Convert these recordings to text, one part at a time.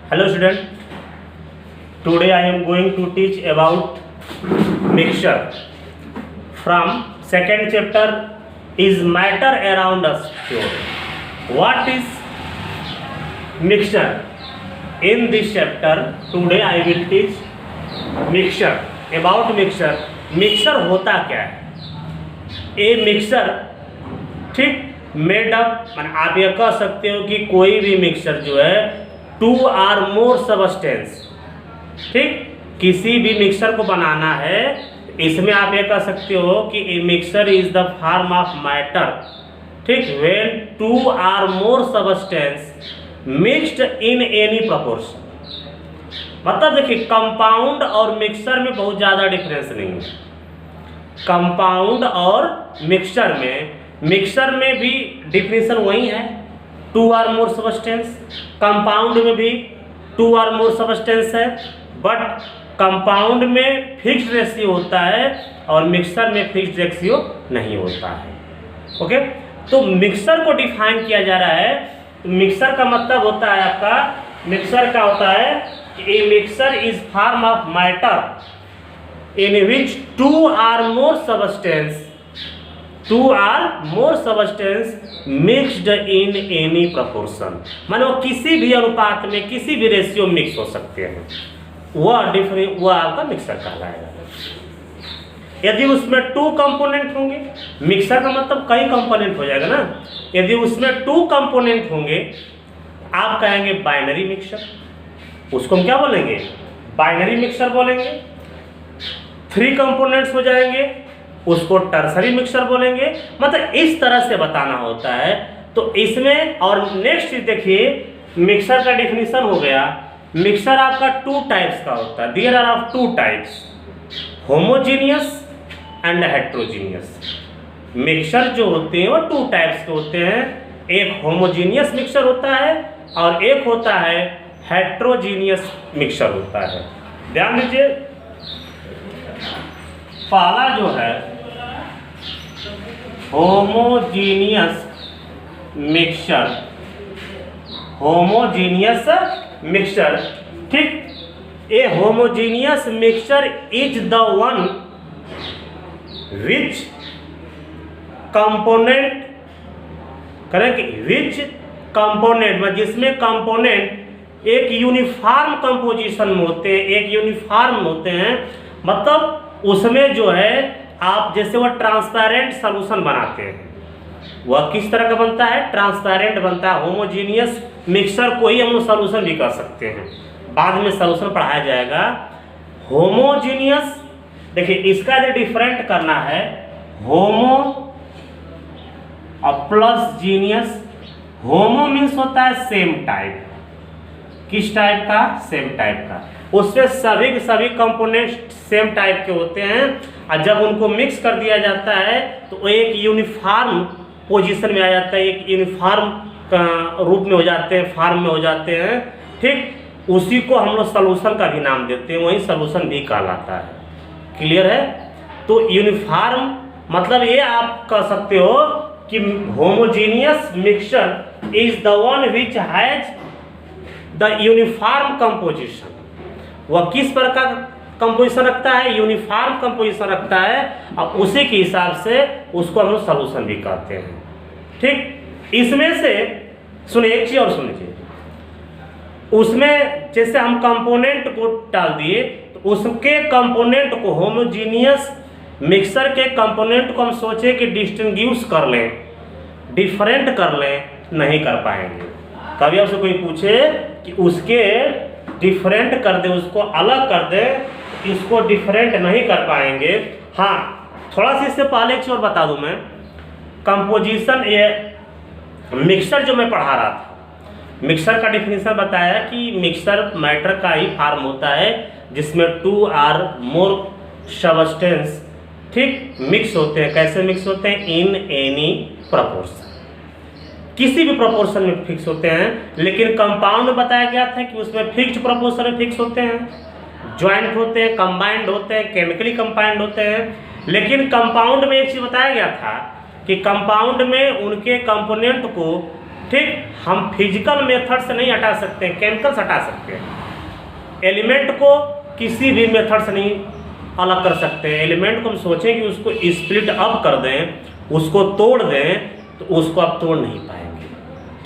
Hello student, today I am going to teach about mixture from second chapter is matter around us. What is mixture? In this chapter today I will teach mixture about mixture. Mixture होता क्या है? ये mixer ठीक made up मान आप ये कह सकते हो कि कोई भी मिक्सर जो है टू आर मोर सबस्टेंस ठीक किसी भी मिक्सर को बनाना है इसमें आप ये कह सकते हो कि a mixture is the form of matter ठीक when two are more substance mixed in any proportion. मतलब देखिए कंपाउंड और मिक्सर में बहुत ज़्यादा डिफरेंस नहीं है। कंपाउंड और मिक्सर में भी डिफिनेशन वही है two are more substance. Compound में भी टू आर मोर सबस्टेंस है बट कंपाउंड में फिक्स्ड रेशियो होता है और मिक्सर में फिक्स्ड रेशियो नहीं होता है। ओके, तो मिक्सर को डिफाइन किया जा रहा है। तो मिक्सर का मतलब होता है आपका मिक्सर का होता है कि a mixture is form of matter in which two or more substance mixed in any proportion। मानो किसी भी अनुपात में किसी भी रेशियो मिक्स हो सकते हैं, वह आपका मिक्सर कहलाएगा। यदि उसमें टू कंपोनेंट होंगे, मिक्सर का मतलब कई कंपोनेंट हो जाएगा ना। यदि उसमें टू कंपोनेंट होंगे आप कहेंगे बाइनरी मिक्सर, उसको हम क्या बोलेंगे? बाइनरी मिक्सर बोलेंगे। थ्री कंपोनेंट्स हो जाएंगे उसको टर्सरी मिक्सर बोलेंगे। मतलब इस तरह से बताना होता है। तो इसमें और नेक्स्ट देखिए मिक्सर का डिफिनीशन हो गया। मिक्सर आपका टू टाइप्स का होता है। There are of two types, homogeneous and heterogeneous. Mixer जो होते हैं वो टू टाइप्स के होते हैं। एक होमोजीनियस मिक्सर होता है और एक होता है हेट्रोजीनियस मिक्सर होता है। ध्यान दीजिए, पहला जो है होमोजीनियस मिक्सर ठीक। A homogeneous mixture is the one which component correct which component में जिसमें कंपोनेंट एक यूनिफॉर्म कंपोजिशन में होते हैं, एक यूनिफॉर्म होते हैं। मतलब उसमें जो है आप जैसे वह ट्रांसपेरेंट सॉल्यूशन बनाते हैं, वह किस तरह का बनता है? ट्रांसपेरेंट बनता है। होमोजीनियस मिक्सर को ही हम लोग सॉल्यूशन भी कर सकते हैं, बाद में सॉल्यूशन पढ़ाया जाएगा। होमोजीनियस देखिए इसका जो डिफरेंट करना है होमो और प्लस जीनियस। होमो मीन्स होता है सेम टाइप। किस टाइप का? सेम टाइप का। उसमें सभी के सभी कंपोनेंट सेम टाइप के होते हैं और जब उनको मिक्स कर दिया जाता है तो वो एक यूनिफॉर्म पोजीशन में आ जाता है, एक यूनिफॉर्म रूप में हो जाते हैं, फॉर्म में हो जाते हैं ठीक। उसी को हम लोग सॉल्यूशन का भी नाम देते हैं, वही सॉल्यूशन भी कहलाता है। क्लियर है? तो यूनिफॉर्म मतलब ये आप कह सकते हो कि homogeneous mixture is the one which has the uniform composition. वह किस प्रकार कंपोजिशन रखता है? यूनिफॉर्म कंपोजिशन रखता है और उसी के हिसाब से उसको हम लोग सॉल्यूशन भी कहते हैं ठीक। इसमें से सुनिए एक चीज और सुनिए, उसमें जैसे हम कंपोनेंट को डाल दिए तो उसके कंपोनेंट को होमोजीनियस मिक्सर के कंपोनेंट को हम सोचे कि डिस्टिंग्विश कर लें, डिफरेंट कर लें, नहीं कर पाएंगे। कभी आपसे कोई पूछे कि उसके डिफरेंट कर दे, उसको अलग कर दे, इसको डिफरेंट नहीं कर पाएंगे। हाँ, थोड़ा सा इससे पहले एक चीज और बता दूं मैं। कंपोजिशन ये मिक्सर जो मैं पढ़ा रहा था, मिक्सर का डिफिनीशन बताया कि मिक्सर मैटर का ही फॉर्म होता है जिसमें टू आर मोर सबस्टेंस ठीक मिक्स होते हैं। कैसे मिक्स होते हैं? इन एनी प्रोपोर्शन, किसी भी प्रोपोर्शन में फिक्स होते हैं। लेकिन कंपाउंड में बताया गया था कि उसमें फिक्स्ड प्रोपोर्शन में फिक्स होते हैं, ज्वाइंट होते हैं, कंबाइंड होते हैं, केमिकली कंबाइंड होते हैं। लेकिन कंपाउंड में एक चीज बताया गया था कि कंपाउंड में उनके कंपोनेंट को ठीक, हम फिजिकल मेथड से नहीं हटा सकते हैं, केमिकल से हटा सकते हैं। एलिमेंट को किसी भी मेथड से नहीं अलग कर सकते हैं। एलिमेंट को हम सोचें कि उसको स्प्लिट अप कर दें, उसको तोड़ दें, तो उसको आप तोड़ नहीं पाएंगे।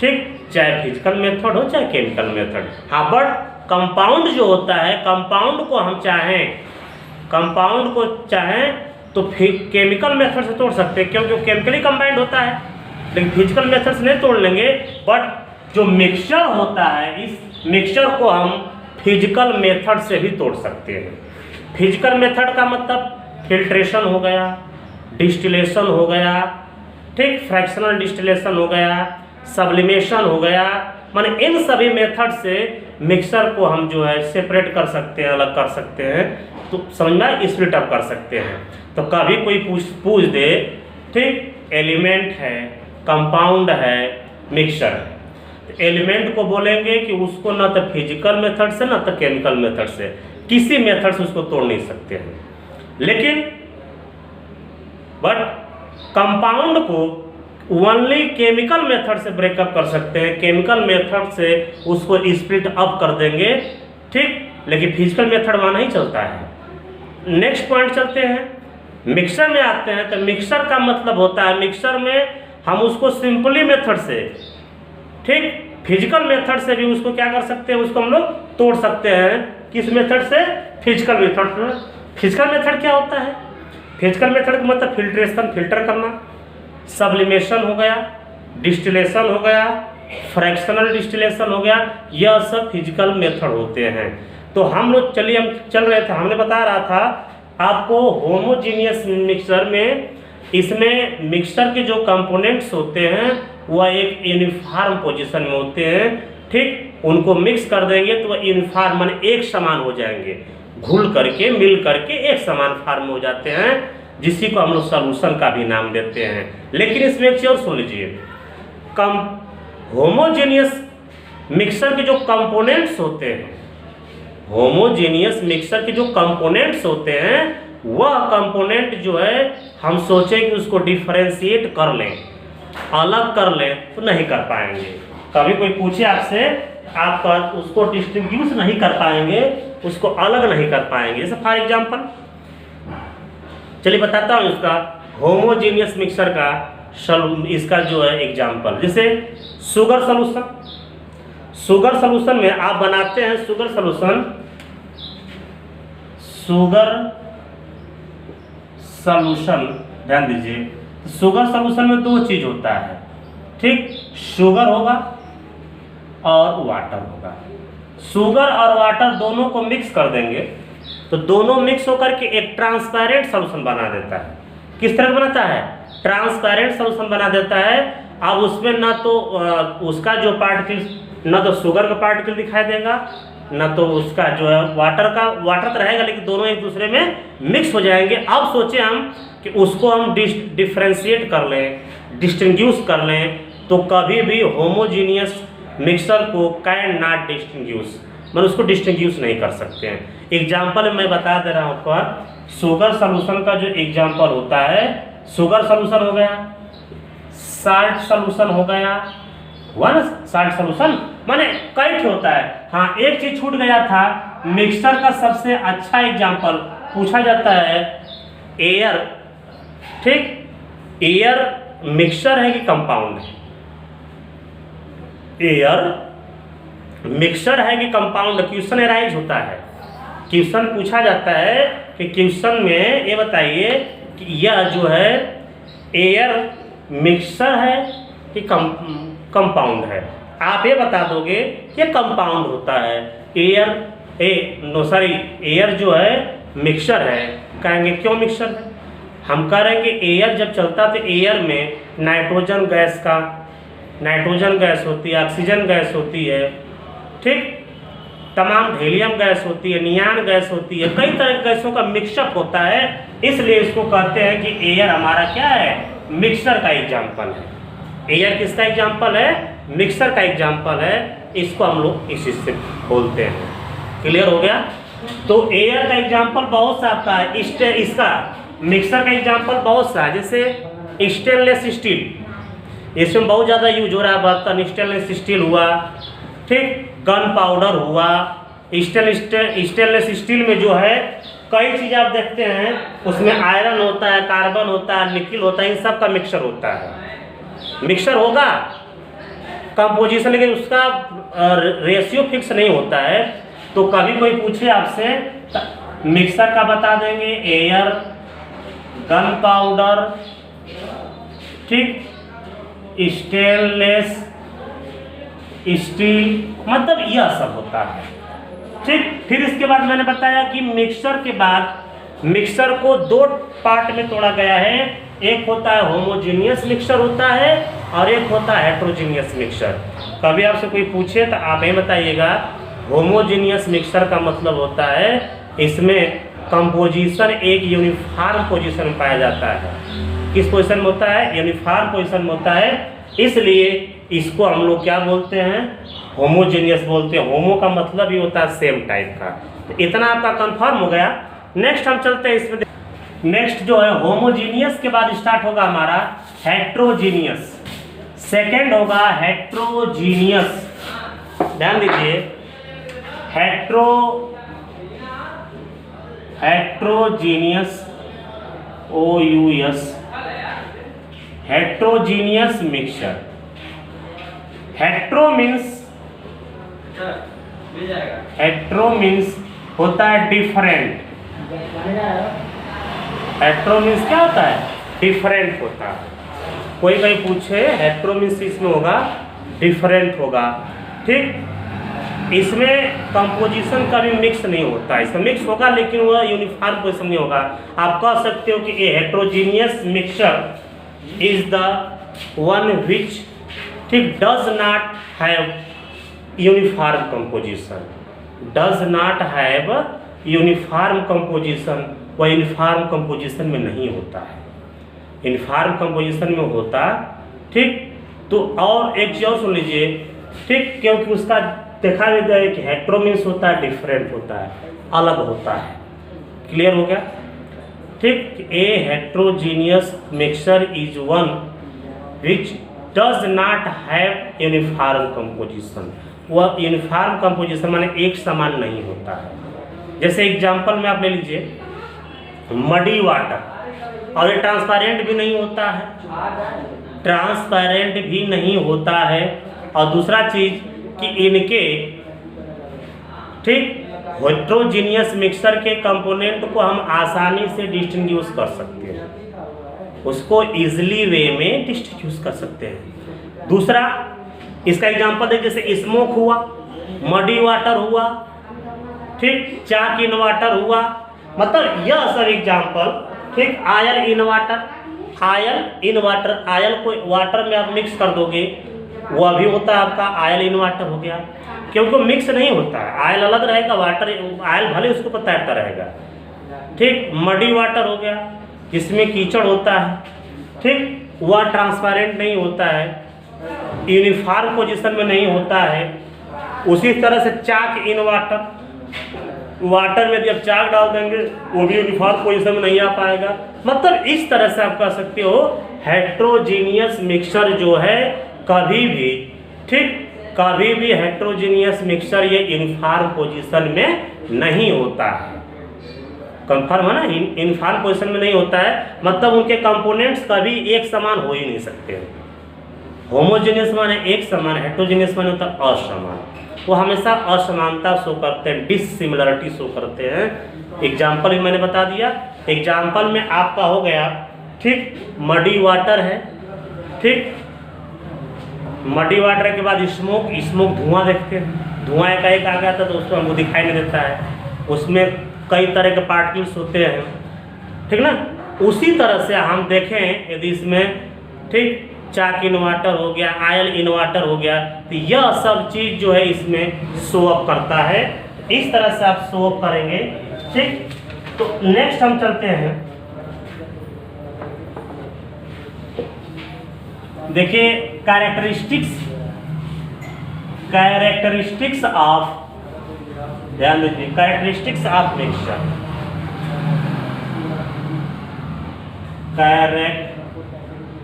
ठीक, चाहे फिजिकल मेथड हो चाहे केमिकल मेथड। हाँ, बट कंपाउंड जो होता है, कंपाउंड को हम चाहें तो केमिकल मेथड से तोड़ सकते हैं, क्योंकि वो केमिकली कंबाइंड होता है, लेकिन फिजिकल मेथड से नहीं तोड़ लेंगे। बट जो मिक्सचर होता है, इस मिक्सचर को हम फिजिकल मेथड से भी तोड़ सकते हैं। फिजिकल मेथड का मतलब फिल्ट्रेशन हो गया, डिस्टिलेशन हो गया, ठीक, फ्रैक्शनल डिस्टिलेशन हो गया, सब्लिमेशन हो गया, माने इन सभी मेथड से मिक्सर को हम जो है सेपरेट कर सकते हैं, अलग कर सकते हैं, तो समझना स्प्लिट अप कर सकते हैं। तो कभी कोई पूछ दे, ठीक, एलिमेंट है, कंपाउंड है, मिक्सर है, तो एलिमेंट को बोलेंगे कि उसको ना तो फिजिकल मेथड से ना तो केमिकल मेथड से, किसी मेथड से उसको तोड़ नहीं सकते हैं। लेकिन बट कंपाउंड को ओनली केमिकल मेथड से ब्रेकअप कर सकते हैं, केमिकल मेथड से उसको स्प्लिट अप कर देंगे, ठीक, लेकिन फिजिकल मेथड वहाँ नहीं चलता है। नेक्स्ट पॉइंट चलते हैं, मिक्सर में आते हैं। तो मिक्सर का मतलब होता है, मिक्सर में हम उसको सिंपली मेथड से, ठीक, फिजिकल मेथड से भी उसको क्या कर सकते हैं, उसको हम लोग तोड़ सकते हैं। किस मेथड से? फिजिकल मेथड से। फिजिकल मेथड क्या होता है? फिजिकल मेथड का मतलब फिल्ट्रेशन, फिल्टर करना, सब्लिमेशन हो गया, डिस्टिलेशन हो गया, फ्रैक्शनल डिस्टिलेशन हो गया, यह सब फिजिकल मेथड होते हैं। तो हम लोग चलिए, हम चल रहे थे, हमने बता रहा था आपको होमोजीनियस मिक्सर में, इसमें मिक्सर के जो कंपोनेंट्स होते हैं वह एक यूनिफॉर्म पोजीशन में होते हैं, ठीक, उनको मिक्स कर देंगे तो वह यूनिफॉर्म माने एक समान हो जाएंगे, घुल करके मिल करके एक समान फॉर्म हो जाते हैं, जिसी को हम लोग सॉल्यूशन का भी नाम देते हैं। लेकिन इसमें एक चीज और सुन लीजिए, होमोजेनियस मिक्सर के जो कंपोनेंट्स होते हैं, होमोजेनियस मिक्सर के जो कंपोनेंट्स होते हैं, वह कंपोनेंट जो है हम सोचें कि उसको डिफरेंशिएट कर लें, अलग कर लें, तो नहीं कर पाएंगे। कभी कोई पूछे आपसे, आप उसको डिस्टिंग्विश नहीं कर पाएंगे, उसको अलग नहीं कर पाएंगे। जैसे फॉर एग्जांपल, चलिए बताता हूँ इसका होमोजीनियस मिक्सर का इसका जो है एग्जांपल। जैसे शुगर सॉल्यूशन, शुगर सॉल्यूशन में आप बनाते हैं शुगर सॉल्यूशन, ध्यान दीजिए, शुगर सॉल्यूशन में दो चीज होता है, ठीक, शुगर होगा और वाटर होगा। शुगर और वाटर दोनों को मिक्स कर देंगे तो दोनों मिक्स होकर के एक ट्रांसपेरेंट सॉल्यूशन बना देता है। किस तरह बनाता है? ट्रांसपेरेंट सॉल्यूशन बना देता है। अब उसमें ना तो उसका जो पार्टिकल, ना तो शुगर का पार्टिकल दिखाई देगा, ना तो उसका जो है वाटर तो रहेगा, लेकिन दोनों एक दूसरे में मिक्स हो जाएंगे। अब सोचें हम कि उसको हम डिफरेंशिएट कर लें, डिस्टिंग्विश कर लें, तो कभी भी होमोजीनियस मिक्सर को कैन नॉट डिस्टिंग्विश, मतलब उसको डिस्टिंग्विश नहीं कर सकते हैं। एग्जाम्पल मैं बता दे रहा हूँ आपको, शुगर सॉल्यूशन का जो एग्जाम्पल होता है, शुगर सॉल्यूशन हो गया, साल्ट सॉल्यूशन हो गया, हुआ ना, साल्ट सॉल्यूशन माने कई होता है। हाँ, एक चीज छूट गया था, मिक्सर का सबसे अच्छा एग्जाम्पल पूछा जाता है एयर, ठीक, एयर मिक्सर है कि कंपाउंड है? एयर मिक्सर है कि कंपाउंड? क्वेश्चन एराइज होता है, क्वेश्चन पूछा जाता है कि क्वेश्चन में ये बताइए कि यह जो है एयर मिक्सर है कि कंपाउंड है? आप ये बता दोगे कि कंपाउंड होता है। एयर जो है मिक्सर है। कहेंगे क्यों मिक्सर है? हम कह रहे हैं कि एयर जब चलता तो एयर में नाइट्रोजन गैस होती है, ऑक्सीजन गैस होती है, ठीक, तमाम हीलियम गैस होती है, नियान गैस होती है, कई तरह की गैसों का मिक्सअप होता है। इसलिए इसको कहते हैं कि एयर हमारा क्या है? मिक्सर का एग्जाम्पल है। एयर किसका एग्जाम्पल है? मिक्सर का एग्जाम्पल है। इसको हम लोग इसी से बोलते हैं। क्लियर हो गया? तो एयर का एग्जाम्पल बहुत सा आता है, इसका मिक्सर का एग्जाम्पल बहुत सा है। जैसे स्टेनलेस स्टील, इसमें बहुत ज़्यादा यूज हो रहा है बर्तन, स्टेनलेस स्टील हुआ, ठीक, गन पाउडर हुआ, स्टेनलेस स्टील में जो है कई चीज़ आप देखते हैं उसमें आयरन होता है, कार्बन होता है, निकिल होता है, इन सब का मिक्सचर होता है। मिक्सचर होगा कंपोजिशन, लेकिन उसका रेशियो फिक्स नहीं होता है। तो कभी कोई पूछे आपसे मिक्सर का बता देंगे, एयर, गन पाउडर, ठीक, स्टेनलेस स्टील, मतलब यह सब होता है, ठीक। फिर इसके बाद मैंने बताया कि मिक्सर के बाद मिक्सर को दो पार्ट में तोड़ा गया है। एक होता है होमोजीनियस मिक्सर होता है और एक होता है हेट्रोजीनियस मिक्सर। कभी आपसे कोई पूछे तो आप ही बताइएगा। होमोजीनियस मिक्सर का मतलब होता है इसमें कंपोजिशन एक यूनिफॉर्म पोजीशन में पाया जाता है। किस पोजीशन में होता है? यूनिफॉर्म पोजीशन में होता है, इसलिए इसको हम लोग क्या बोलते हैं? होमोजीनियस बोलते हैं। होमो का मतलब ही होता है सेम टाइप का। तो इतना आपका कंफर्म हो गया। नेक्स्ट हम चलते हैं इसमें। नेक्स्ट जो है होमोजीनियस के बाद स्टार्ट होगा हमारा हेट्रोजीनियस। सेकेंड होगा हेट्रोजीनियस। ध्यान दीजिए, heterogeneous, OUS, heterogeneous mixture. Hetero means होता है डिफरेंट। हेट्रो मीन्स क्या होता है? डिफरेंट होता है। कोई पूछे हेट्रो मीन्स इसमें होगा डिफरेंट होगा, ठीक। इसमें कंपोजिशन कभी मिक्स नहीं होता है। इसमें मिक्स होगा लेकिन वह यूनिफॉर्म पोजीशन नहीं होगा। आप कह सकते हो कि a heterogeneous mixture is the one which, ठीक, does not have uniform composition. Does not have uniform composition, वह यूनिफॉर्म कंपोजिशन में नहीं होता है। यूनिफॉर्म कंपोजिशन में होता, ठीक। तो और एक चीज और सुन लीजिए, ठीक, क्योंकि उसका देखा भी गया कि हेट्रो मीन्स होता है डिफरेंट होता है, अलग होता है। क्लियर हो गया, ठीक। A heterogeneous mixture is one which does not have uniform composition. वह यूनिफॉर्म कंपोजिशन माने एक समान नहीं होता है। जैसे एग्जांपल में आप ले लीजिए मडी वाटर, और ये ट्रांसपेरेंट भी नहीं होता है, ट्रांसपेरेंट भी नहीं होता है। और दूसरा चीज कि इनके, ठीक, हेट्रोजीनियस मिक्सचर के कंपोनेंट को हम आसानी से डिस्टिंग्विश कर सकते हैं, उसको इजीली वे में डिस्टिंग्विश कर सकते हैं। दूसरा इसका एग्जांपल देखिए, जैसे स्मोक हुआ, मडी वाटर हुआ, ठीक, चाक इन वाटर हुआ, मतलब यह सब एग्जांपल, ठीक। Oil in water, oil in water, oil को वाटर में आप मिक्स कर दोगे, वह भी होता है आपका आयल इन वाटर हो गया, क्योंकि मिक्स नहीं होता है। आयल अलग रहेगा, वाटर, आयल भले उसको पर तैरता रहेगा, ठीक। मडी वाटर हो गया जिसमें कीचड़ होता है, ठीक, वह ट्रांसपेरेंट नहीं होता है, यूनिफॉर्म पोजीशन में नहीं होता है। उसी तरह से चाक इन वाटर, वाटर में यदि आप चाक डाल देंगे वो भी यूनिफॉर्म पोजीशन में नहीं आ पाएगा। मतलब इस तरह से आप कह सकते हो हेट्रोजीनियस मिक्सचर जो है कभी भी, ठीक, कभी भी हेट्रोजीनियस मिक्सचर ये यूनिफॉर्म पोजीशन में नहीं होता है। कंफर्म है ना? यूनिफॉर्म पोजीशन में नहीं होता है, मतलब उनके कंपोनेंट्स कभी एक समान हो ही नहीं सकते। होमोजीनियस माने एक समान, हेट्रोजीनियस माने होता है असमान। वो हमेशा असमानता शो करते हैं, डिसिमिलरिटी शो करते हैं। एग्जाम्पल भी मैंने बता दिया। एग्जाम्पल में आपका हो गया, ठीक, मडी वाटर है, ठीक, मडी वाटर के बाद स्मोक, स्मोक धुआं देखते हैं, धुआं एक आ गया था तो उसको हमको दिखाई नहीं देता है, उसमें कई तरह के पार्टिकल्स होते हैं, ठीक ना। उसी तरह से हम देखें यदि इसमें, ठीक, चाक इन वाटर हो गया, आयल इन वाटर हो गया, तो यह सब चीज़ जो है इसमें शो अप करता है। इस तरह से आप शो अप करेंगे, ठीक। तो नेक्स्ट हम चलते हैं, देखिए कैरेक्टरिस्टिक्स ऑफ, ध्यान दीजिए, characteristics of mixture.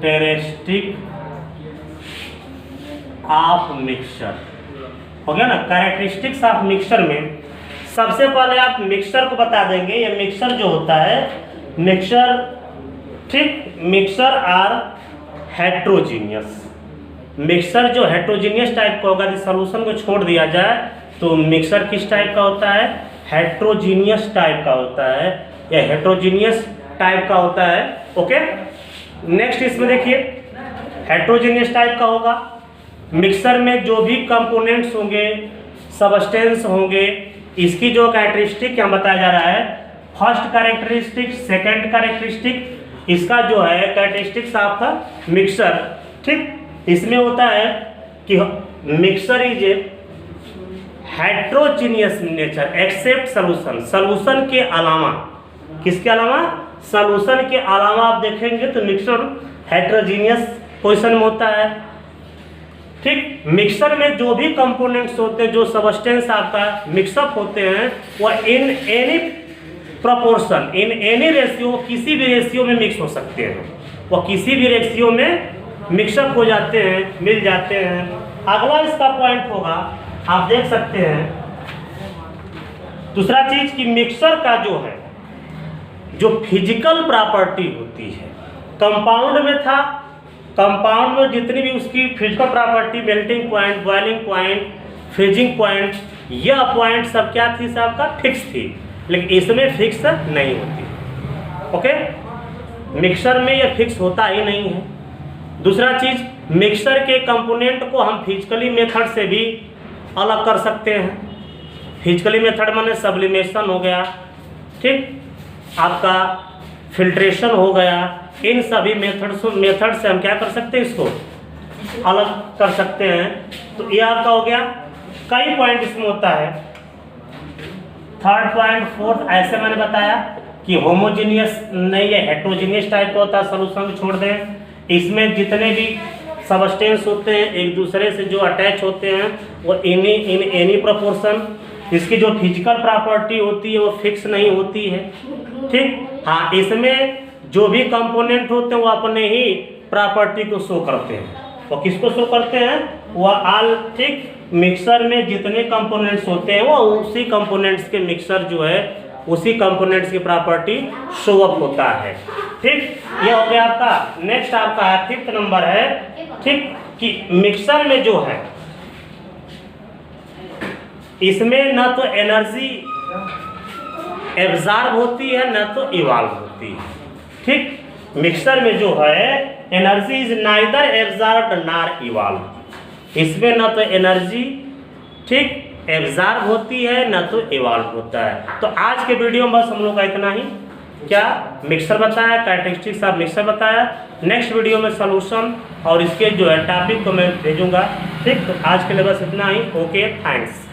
Characteristic of mixture हो गया ना। कैरेक्टरिस्टिक्स ऑफ मिक्सचर में सबसे पहले आप मिक्सचर को बता देंगे। ये मिक्सचर जो होता है, मिक्सचर, ठीक, मिक्सचर आर हेट्रोजीनियस। मिक्सचर जो हेट्रोजीनियस टाइप का होगा, जिस सॉल्यूशन को छोड़ दिया जाए तो मिक्सचर किस टाइप का होता है, हेट्रोजीनियस टाइप का होता है, या हेट्रोजीनियस टाइप का होता है। ओके, नेक्स्ट इसमें देखिए, हेट्रोजीनियस टाइप का होगा। मिक्सचर में जो भी कंपोनेंट्स होंगे, सबस्टेंस होंगे, इसकी जो कैरेक्टरिस्टिक क्या बताया जा रहा है, फर्स्ट कैरेक्टरिस्टिक, सेकंड कैरेक्टरिस्टिक, इसका जो है कैरेक्टरिस्टिक्स ऑफ मिक्सचर, ठीक, इसमें होता है कि mixture is a heterogeneous nature except solution. Solution के अलावा, किसके अलावा, सॉल्यूशन के अलावा आप देखेंगे तो मिक्सचर हेट्रोजीनियस पोजीशन में होता है। ठीक, मिक्सचर में जो भी कंपोनेंट्स होते हैं, जो सबस्टेंस आपका मिक्सअप होते हैं, वह इन any proportion, in any ratio, किसी भी रेशियो में मिक्स हो सकते हैं। वह किसी भी रेशियो में मिक्सअप हो जाते हैं, मिल जाते हैं। अगला इसका पॉइंट होगा, आप देख सकते हैं, दूसरा चीज कि मिक्सचर का जो है, जो फिजिकल प्रॉपर्टी होती है, कंपाउंड में था, कंपाउंड में जितनी भी उसकी physical property, melting point, boiling point, freezing point, यह पॉइंट सब क्या थी, सबका फिक्स थी, लेकिन इसमें फिक्स नहीं होती। ओके, मिक्सचर में यह फिक्स होता ही नहीं है। दूसरा चीज, मिक्सचर के कंपोनेंट को हम फिजिकली मेथड से भी अलग कर सकते हैं। फिजिकली मेथड माने सब्लिमेशन हो गया, ठीक, आपका फिल्ट्रेशन हो गया, इन सभी मेथड से हम क्या कर सकते हैं, इसको अलग कर सकते हैं। तो ये आपका हो गया, कई पॉइंट इसमें होता है। थर्ड पॉइंट, फोर्थ, ऐसे मैंने बताया कि होमोजीनियस नहीं है, हेट्रोजीनियस टाइप का होता है, सॉल्यूशन को छोड़ दें। इसमें जितने भी सबस्टेंस होते हैं एक दूसरे से जो अटैच होते हैं, वो इन एनी प्रोपोर्शन, इसकी जो फिजिकल प्रॉपर्टी होती है वो फिक्स नहीं होती है। ठीक, हाँ, इसमें जो भी कंपोनेंट होते हैं वो अपने ही प्रॉपर्टी को शो करते हैं। वो किसको शो करते हैं, वो ऑल, ठीक, मिक्सर में जितने कंपोनेंट्स होते हैं वो उसी कंपोनेंट्स के मिक्सर जो है उसी कंपोनेंट्स की प्रॉपर्टी शो अप होता है। ठीक, ये हो गया आपका। नेक्स्ट आपका है फिफ्थ नंबर है, ठीक, कि मिक्सर में जो है इसमें न तो एनर्जी एब्जॉर्ब होती है न तो इवॉल्व होती है। ठीक, मिक्सर में जो है energy is neither absorbed nor evolve. इसमें न तो एनर्जी, ठीक, एब्जॉर्ब होती है न तो इवॉल्व होता है। तो आज के वीडियो में बस हम लोग का इतना ही। क्या मिक्सर बताया, कैरेक्टरिस्टिक्स ऑफ मिक्सर बताया। नेक्स्ट वीडियो में सॉल्यूशन और इसके जो है टॉपिक को मैं भेजूंगा। ठीक, तो आज के लिए बस इतना ही। Okay, thanks.